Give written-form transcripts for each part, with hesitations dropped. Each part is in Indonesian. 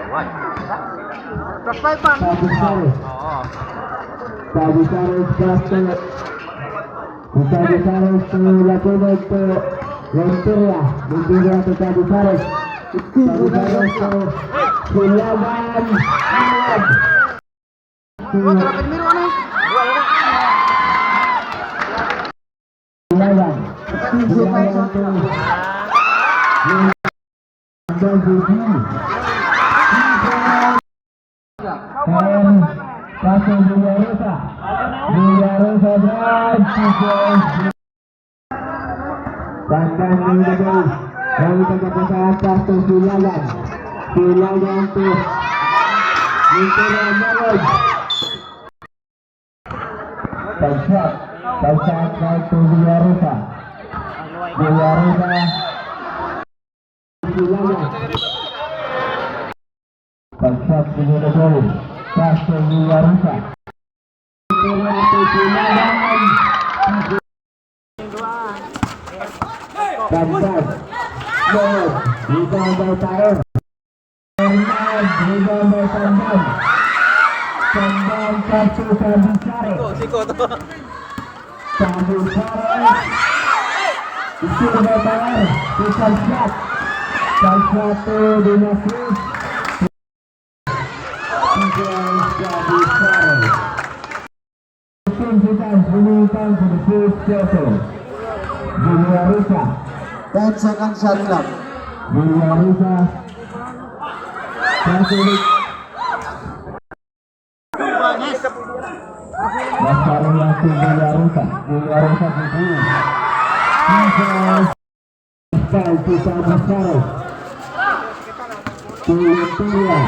Plus 5 man. Sagittarius. Oo. Sagittarius Castro. Sagittarius Latunod to Venturia. Venturia to Sagittarius. Sagittarius to Silaban. Oh, terapin miru ano? Silaban. Silaban to Paso Villarosa. Villarosa drive. Pandan Minggabay. Dari pagkapasahan Paso Silagan. Silagan to Ventura Malog. Pagshot. Pagshot drive to Villarosa. Villarosa. Silagan. Pagshot Villarosa. Paso Villarosa. Pandan Lord rebound by Tayo. Rebound by Pandan. Pandan Paso Sabisare. Siko to. Sabisare. Isi by Tayo. Pusat shot. Satu Dinasris. Sabisare. Menunjukkan to the first quarter. Villarosa. 10 seconds shot clock. Villarosa. Catholic. Masalah yang si Villarosa. Villarosa berdua. Style to Sabisare. Venturia.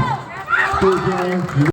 Venturia.